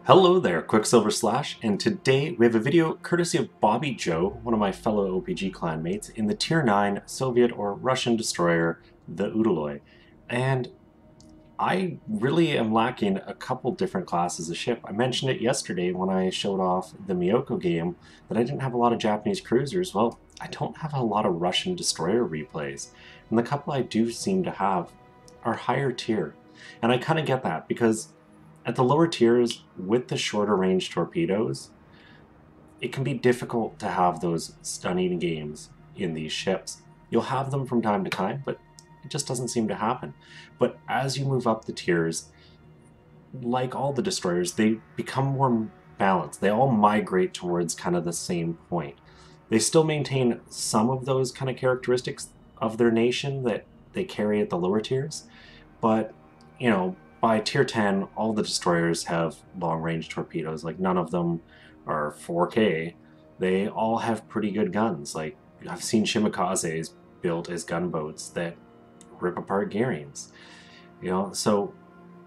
Hello there, Qckslvrslash, and today we have a video courtesy of Bobbyjoe, one of my fellow OPG clanmates, in the Tier 9 Soviet or Russian destroyer, the Udaloi. And I really am lacking a couple different classes of ship. I mentioned it yesterday when I showed off the Miyoko game that I didn't have a lot of Japanese cruisers. Well, I don't have a lot of Russian destroyer replays, and the couple I do seem to have are higher tier. And I kind of get that because at the lower tiers, with the shorter range torpedoes, it can be difficult to have those stunning games in these ships. You'll have them from time to time, but it just doesn't seem to happen. But as you move up the tiers, like all the destroyers, they become more balanced. They all migrate towards kind of the same point. They still maintain some of those kind of characteristics of their nation that they carry at the lower tiers, but, you know, by tier 10, all the destroyers have long-range torpedoes. Like, none of them are 4K. They all have pretty good guns. Like, I've seen Shimikazes built as gunboats that rip apart gearings. You know, so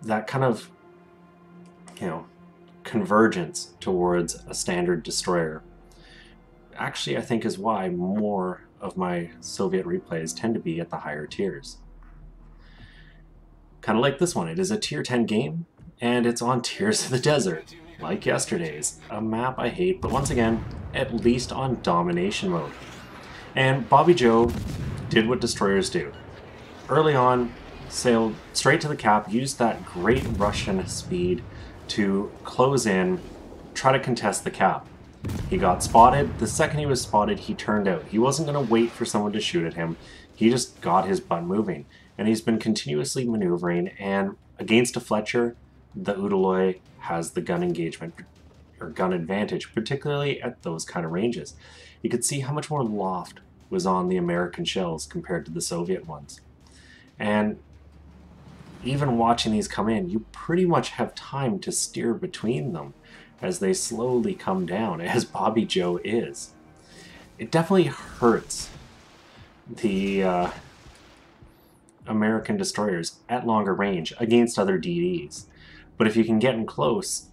that kind of, convergence towards a standard destroyer actually, I think, is why more of my Soviet replays tend to be at the higher tiers. Kind of like this one. It is a tier 10 game, and it's on Tears of the Desert, like yesterday's. A map I hate, but once again, at least on domination mode. And Bobbyjoe did what destroyers do. Early on, sailed straight to the cap, used that great Russian speed to close in, try to contest the cap. He got spotted. The second he was spotted, he turned out. He wasn't going to wait for someone to shoot at him. He just got his butt moving. And he's been continuously maneuvering, and against a Fletcher, the Udaloi has the gun engagement, or gun advantage, particularly at those kind of ranges. You could see how much more loft was on the American shells compared to the Soviet ones. And even watching these come in, you pretty much have time to steer between them as they slowly come down, as Bobbyjoe is. It definitely hurts the American destroyers at longer range against other DDs. But if you can get in close,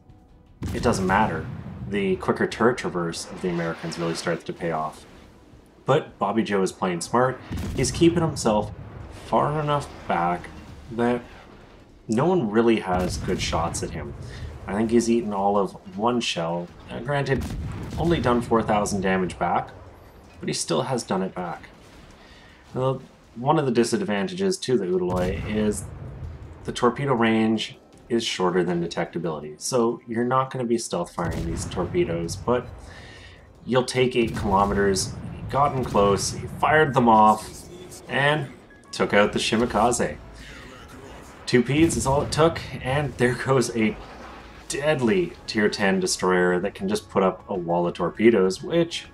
it doesn't matter. The quicker turret traverse of the Americans really starts to pay off. But Bobbyjoe is playing smart. He's keeping himself far enough back that no one really has good shots at him. I think he's eaten all of one shell. Granted, only done 4,000 damage back, but he still has done it back. Now, one of the disadvantages to the Udaloi is the torpedo range is shorter than detectability. So you're not going to be stealth firing these torpedoes, but you'll take 8 kilometers, gotten close, he fired them off, and took out the Shimikaze. 2 Ps is all it took, and there goes a deadly tier 10 destroyer that can just put up a wall of torpedoes, which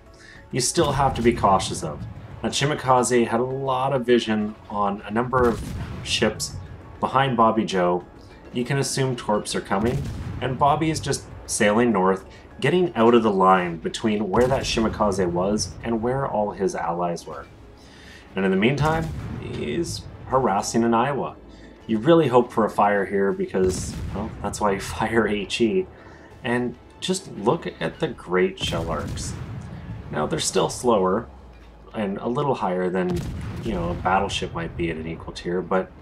you still have to be cautious of. That Shimikaze had a lot of vision on a number of ships behind Bobbyjoe. You can assume torps are coming, and Bobby is just sailing north, getting out of the line between where that Shimikaze was and where all his allies were. And in the meantime, he's harassing an Iowa. You really hope for a fire here because, well, that's why you fire HE. And just look at the great shell arcs. Now, they're still slower, and a little higher than, a battleship might be at an equal tier, but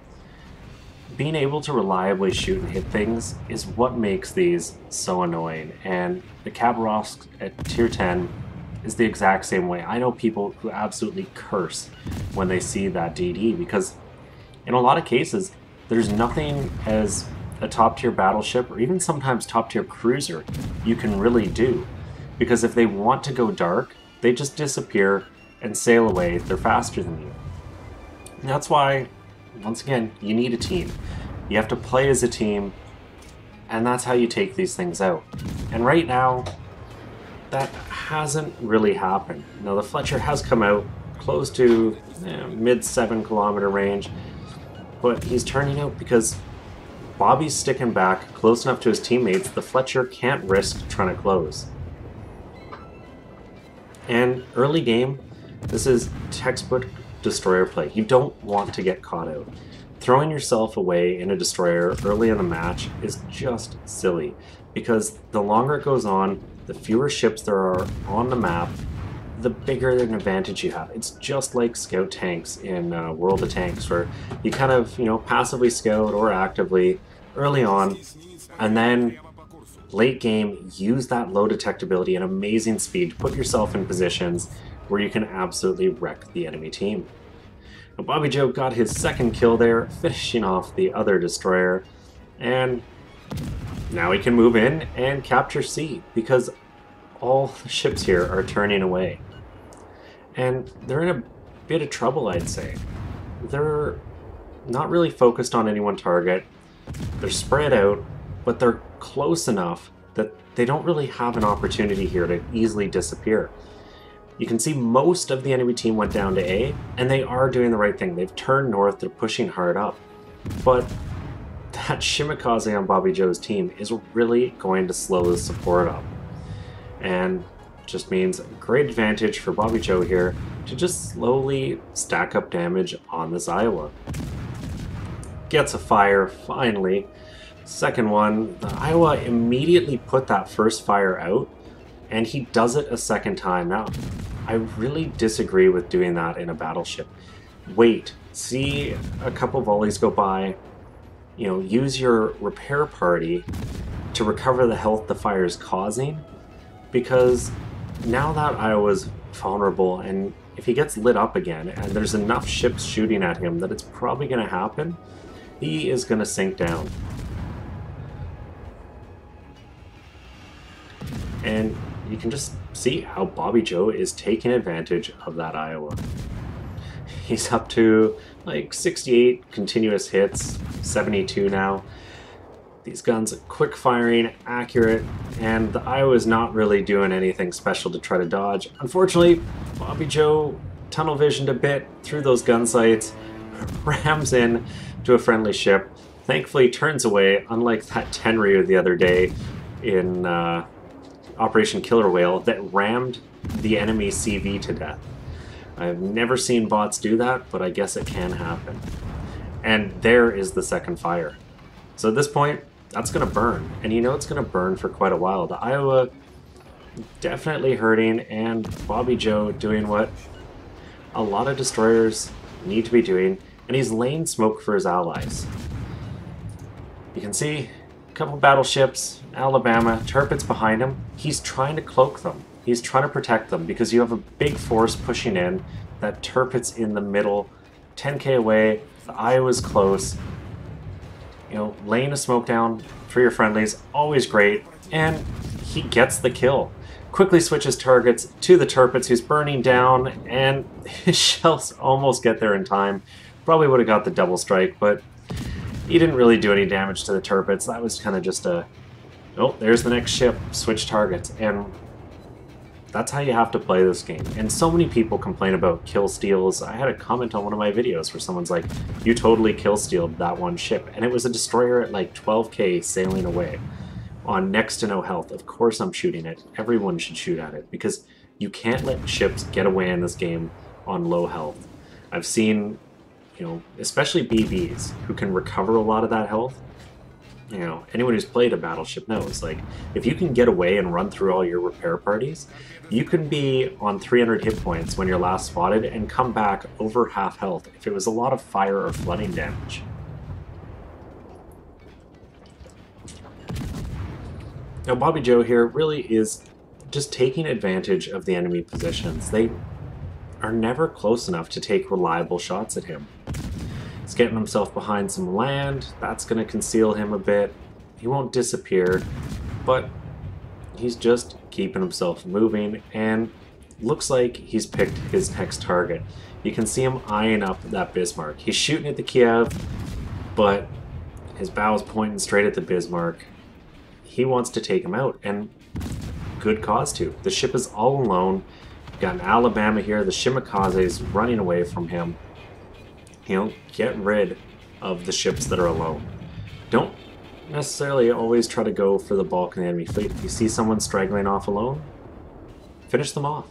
being able to reliably shoot and hit things is what makes these so annoying. And the Khabarovsk at tier 10 is the exact same way. I know people who absolutely curse when they see that DD, because in a lot of cases, there's nothing as a top tier battleship, or even sometimes top tier cruiser, you can really do. Because if they want to go dark, they just disappear and sail away. They're faster than you. And that's why, once again, you need a team. You have to play as a team, and that's how you take these things out. And right now, that hasn't really happened. Now, the Fletcher has come out close to mid 7 kilometer range, but he's turning out because Bobby's sticking back close enough to his teammates. The Fletcher can't risk trying to close. And early game, this is textbook destroyer play. You don't want to get caught out. Throwing yourself away in a destroyer early in the match is just silly, because the longer it goes on, the fewer ships there are on the map, the bigger an advantage you have. It's just like scout tanks in World of Tanks, where you kind of, passively scout or actively early on, and then late game, use that low detectability and amazing speed to put yourself in positions where you can absolutely wreck the enemy team. Now, Bobbyjoe got his second kill there, finishing off the other destroyer, and now he can move in and capture C, because all the ships here are turning away. And they're in a bit of trouble, I'd say. They're not really focused on any one target, they're spread out, but they're close enough that they don't really have an opportunity here to easily disappear. You can see most of the enemy team went down to A, and they are doing the right thing. They've turned north, they're pushing hard up. But that Qckslvrslash on Bobbyjoe's team is really going to slow the support up. And just means a great advantage for Bobbyjoe here to just slowly stack up damage on this Iowa. Gets a fire, finally. Second one, the Iowa immediately put that first fire out, and he does it a second time. Now, I really disagree with doing that in a battleship. Wait, see a couple volleys go by, use your repair party to recover the health the fire is causing, because now that Iowa's vulnerable, and if he gets lit up again, and there's enough ships shooting at him that it's probably going to happen, he is going to sink down. And you can just see how Bobbyjoe is taking advantage of that Iowa. He's up to like 68 continuous hits, 72 now. These guns are quick firing, accurate, and the Iowa is not really doing anything special to try to dodge. Unfortunately, Bobbyjoe tunnel visioned a bit through those gun sights, rams in to a friendly ship, thankfully turns away, unlike that Tenryu the other day in Operation Killer Whale that rammed the enemy CV to death. I've never seen bots do that, but I guess it can happen. And there is the second fire. So at this point, that's going to burn. And it's going to burn for quite a while. The Iowa definitely hurting, and Bobbyjoe doing what a lot of destroyers need to be doing, and he's laying smoke for his allies. You can see a couple battleships, Alabama, turrets behind him. He's trying to cloak them. He's trying to protect them, because you have a big force pushing in, that turret's in the middle, 10k away, the Iowa's close. Laying a smoke down for your friendlies, always great, and he gets the kill. Quickly switches targets to the turrets, who's burning down, and his shells almost get there in time. Probably would have got the double strike, but he didn't really do any damage to the turrets. That was kind of just a, oh, there's the next ship, switch targets, and that's how you have to play this game. And so many people complain about kill steals. I had a comment on one of my videos where someone's like, you totally kill stealed that one ship. And it was a destroyer at like 12k sailing away on next to no health. Of course I'm shooting it. Everyone should shoot at it, because you can't let ships get away in this game on low health. I've seen, especially BBs who can recover a lot of that health. Anyone who's played a battleship knows, like, if you can get away and run through all your repair parties, you can be on 300 hit points when you're last spotted and come back over half health if it was a lot of fire or flooding damage. Now Bobbyjoe here really is just taking advantage of the enemy positions. They are never close enough to take reliable shots at him. He's getting himself behind some land. That's going to conceal him a bit. He won't disappear, but he's just keeping himself moving, and looks like he's picked his next target. You can see him eyeing up that Bismarck. He's shooting at the Kiev, but his bow is pointing straight at the Bismarck. He wants to take him out, and good cause to. The ship is all alone. We've got an Alabama here. The Qckslvrslash is running away from him. Get rid of the ships that are alone. Don't necessarily always try to go for the bulk of the enemy fleet. If you see someone straggling off alone, finish them off,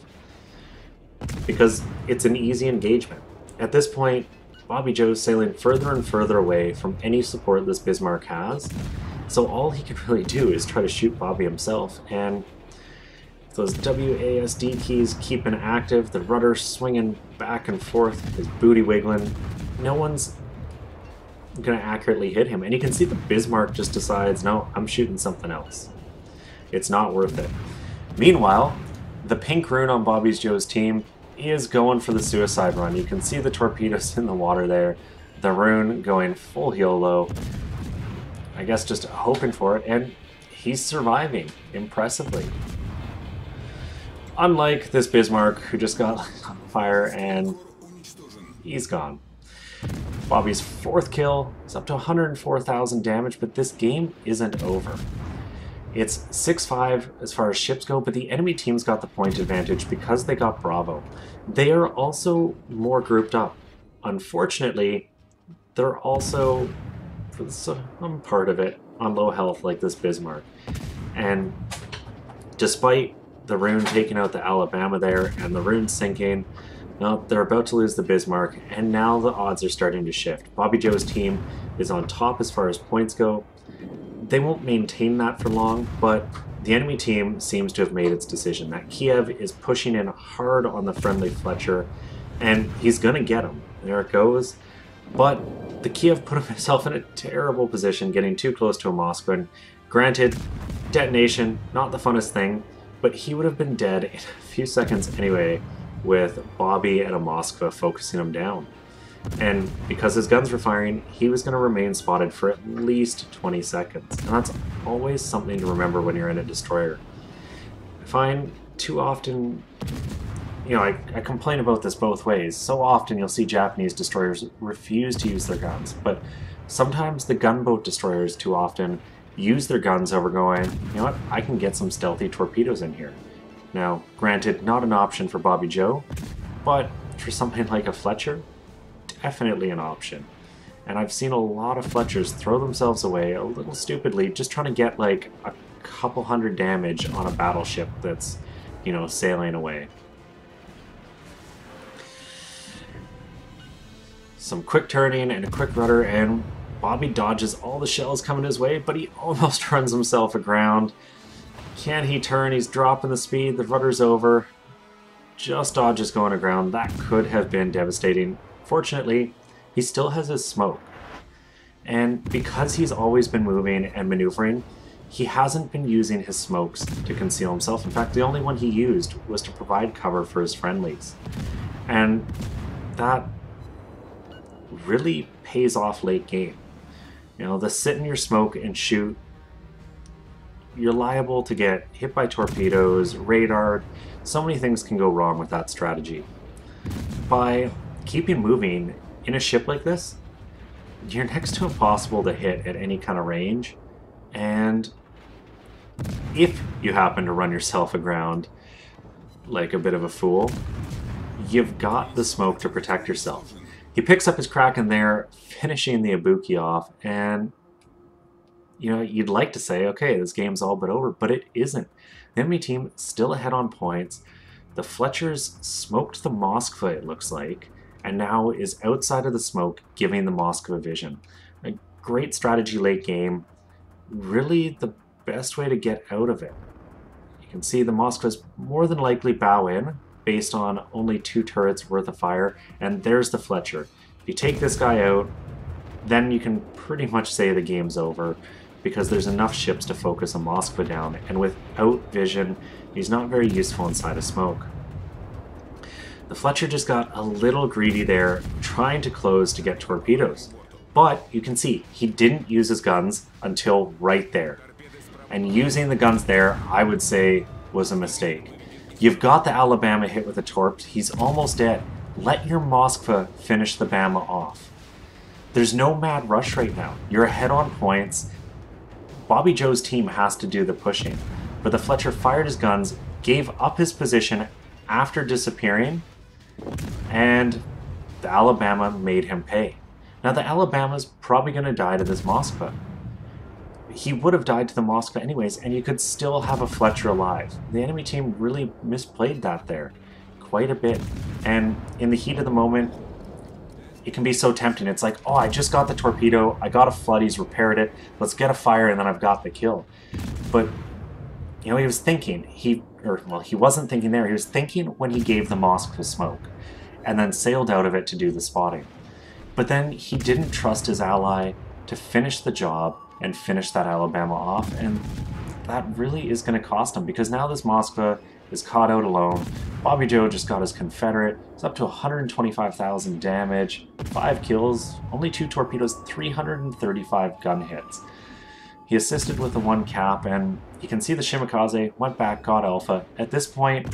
because it's an easy engagement. At this point, Bobbyjoe sailing further and further away from any support this Bismarck has. So all he can really do is try to shoot Bobby himself, and those WASD keys keeping active, the rudder swinging back and forth, his booty wiggling. No one's going to accurately hit him, and you can see the Bismarck just decides, no, I'm shooting something else. It's not worth it. Meanwhile, the pink rune on Bobbyjoe's team is going for the suicide run. You can see the torpedoes in the water there, the rune going full heel low. I guess just hoping for it, and he's surviving impressively. Unlike this Bismarck, who just got on fire and he's gone. Bobby's 4th kill is up to 104,000 damage, but this game isn't over. It's 6-5 as far as ships go, but the enemy team's got the point advantage because they got Bravo. They are also more grouped up. Unfortunately, they're also, for some part of it, on low health like this Bismarck. And despite the rune taking out the Alabama there and the rune sinking, well, they're about to lose the Bismarck, and now the odds are starting to shift. Bobbyjoe's team is on top as far as points go. They won't maintain that for long, but the enemy team seems to have made its decision. That Kiev is pushing in hard on the friendly Fletcher, and he's going to get him. There it goes. But the Kiev put himself in a terrible position, getting too close to a Moskvin. Granted, detonation, not the funnest thing, but he would have been dead in a few seconds anyway, with Bobby and a Moskva focusing him down. And because his guns were firing, he was going to remain spotted for at least 20 seconds. And that's always something to remember when you're in a destroyer. I find too often, you know, I complain about this both ways. So often you'll see Japanese destroyers refuse to use their guns, but sometimes the gunboat destroyers too often use their guns over going, you know what, I can get some stealthy torpedoes in here. Now, granted, not an option for Bobbyjoe, but for something like a Fletcher, definitely an option. And I've seen a lot of Fletchers throw themselves away a little stupidly, just trying to get like a couple hundred damage on a battleship that's, you know, sailing away. Some quick turning and a quick rudder, and Bobby dodges all the shells coming his way, but he almost runs himself aground. Can he turn? He's dropping the speed. The rudder's over. Just dodges going aground. That could have been devastating. Fortunately, he still has his smoke. And because he's always been moving and maneuvering, he hasn't been using his smokes to conceal himself. In fact, the only one he used was to provide cover for his friendlies. And that really pays off late game. You know, the sit in your smoke and shoot, you're liable to get hit by torpedoes, radar. So many things can go wrong with that strategy. By keeping moving in a ship like this, you're next to impossible to hit at any kind of range. And if you happen to run yourself aground like a bit of a fool, you've got the smoke to protect yourself. He picks up his Kraken there, finishing the Ibuki off, and you know, you'd like to say, okay, this game's all but over, but it isn't. The enemy team still ahead on points. The Fletchers smoked the Moskva, it looks like, and now is outside of the smoke, giving the Moskva vision. A great strategy late game. Really the best way to get out of it. You can see the Moskvas more than likely bow in, based on only 2 turrets worth of fire, and there's the Fletcher. If you take this guy out, then you can pretty much say the game's over, because there's enough ships to focus a Moskva down, and without vision, he's not very useful inside of smoke. The Fletcher just got a little greedy there, trying to close to get torpedoes. But you can see, he didn't use his guns until right there. And using the guns there, I would say, was a mistake. You've got the Alabama hit with a torp, he's almost dead. Let your Moskva finish the Bama off. There's no mad rush right now. You're ahead on points. Bobbyjoe's team has to do the pushing, but the Fletcher fired his guns, gave up his position after disappearing, and the Alabama made him pay. Now the Alabama's probably going to die to this Moskva. He would have died to the Moskva anyways, and you could still have a Fletcher alive. The enemy team really misplayed that there quite a bit, and in the heat of the moment, it can be so tempting. It's like, oh, I just got the torpedo, I got a flood, he's repaired it, let's get a fire, and then I've got the kill. But, you know, he was thinking, he wasn't thinking there, he was thinking when he gave the Moskva smoke, and then sailed out of it to do the spotting. But then he didn't trust his ally to finish the job and finish that Alabama off, and that really is going to cost him, because now this Moskva is caught out alone. Bobbyjoe just got his Confederate. It's up to 125,000 damage, 5 kills, only 2 torpedoes, 335 gun hits. He assisted with the 1 cap, and you can see the Shimakaze went back, got Alpha. At this point,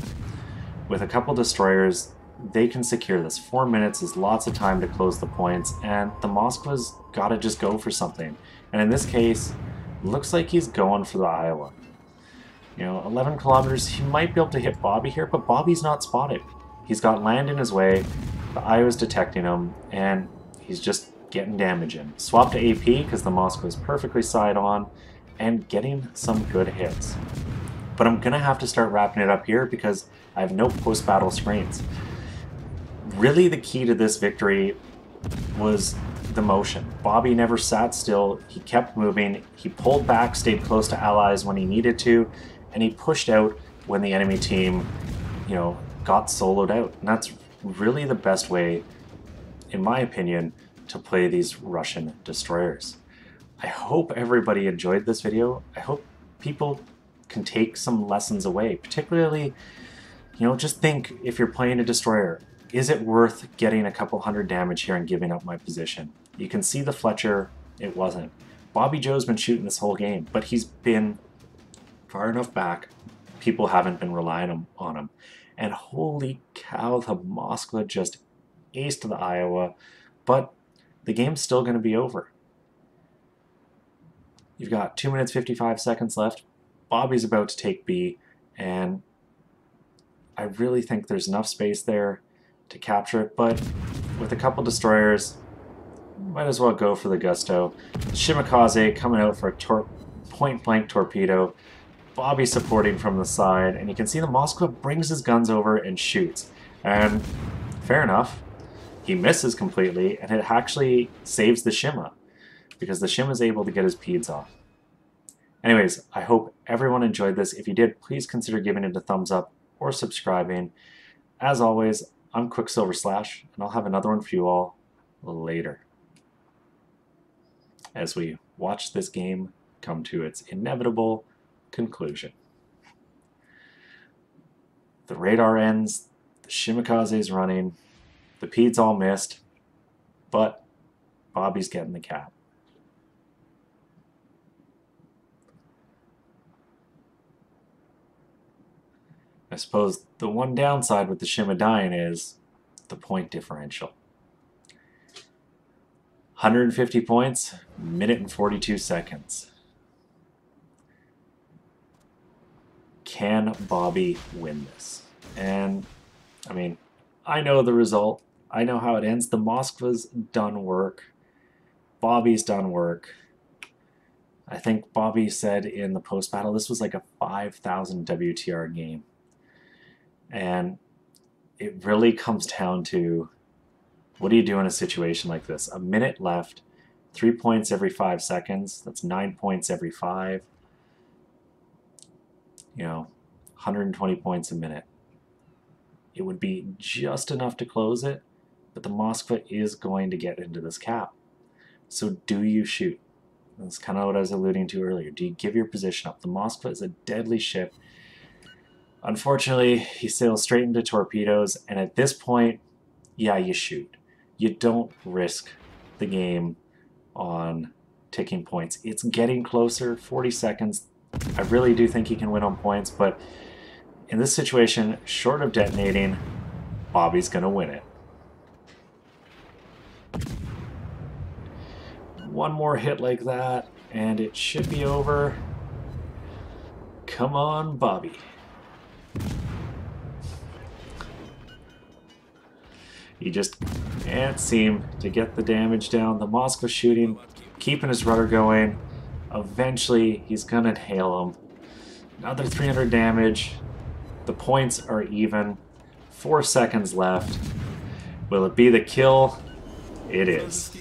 with a couple destroyers, they can secure this. 4 minutes is lots of time to close the points, and the Moskva's got to just go for something. And in this case, looks like he's going for the Iowa. You know, 11 kilometers, he might be able to hit Bobby here, but Bobby's not spotted. He's got land in his way, the Iowa's detecting him, and he's just getting damage in. Swap to AP, because the Moskva is perfectly side on, and getting some good hits. But I'm going to have to start wrapping it up here, because I have no post-battle screens. Really, the key to this victory was the motion. Bobby never sat still, he kept moving, he pulled back, stayed close to allies when he needed to, and he pushed out when the enemy team, you know, got soloed out. And that's really the best way, in my opinion, to play these Russian destroyers. I hope everybody enjoyed this video. I hope people can take some lessons away, particularly, you know, just think, if you're playing a destroyer, is it worth getting a couple hundred damage here and giving up my position? You can see the Fletcher, it wasn't. Bobbyjoe's been shooting this whole game, but he's been far enough back, people haven't been relying on him. And holy cow, the Moskva just aced the Iowa, but the game's still going to be over. You've got 2 minutes 55 seconds left. Bobby's about to take B, and I really think there's enough space there to capture it, but with a couple destroyers, might as well go for the gusto. Shimakaze coming out for a point-blank torpedo. Bobby supporting from the side, and you can see the Moskva brings his guns over and shoots. And fair enough, he misses completely, and it actually saves the Shima, because the Shima is able to get his PEDs off. Anyways, I hope everyone enjoyed this. If you did, please consider giving it a thumbs up or subscribing. As always, I'm Qckslvrslash, and I'll have another one for you all later, as we watch this game come to its inevitable conclusion. The radar ends, the Shimakaze's running, the PED's all missed, but Bobby's getting the cap. I suppose the one downside with the Shima dying is the point differential. 150 points, minute and 42 seconds. Can Bobby win this? And, I mean, I know the result. I know how it ends. The Moskva's done work. Bobby's done work. I think Bobby said in the post-battle this was like a 5,000 WTR game. And it really comes down to, what do you do in a situation like this? A minute left, 3 points every 5 seconds. That's 9 points every 5. You know, 120 points a minute. It would be just enough to close it, but the Moskva is going to get into this cap. So do you shoot? That's kind of what I was alluding to earlier. Do you give your position up? The Moskva is a deadly ship. Unfortunately, he sails straight into torpedoes, and at this point, yeah, you shoot. You don't risk the game on ticking points. It's getting closer, 40 seconds. I really do think he can win on points, but in this situation, short of detonating, Bobby's going to win it. One more hit like that, and it should be over. Come on, Bobby. He just can't seem to get the damage down. The Moskva shooting, keeping his rudder going. Eventually, he's gonna nail him. Another 300 damage. The points are even. 4 seconds left. Will it be the kill? It is.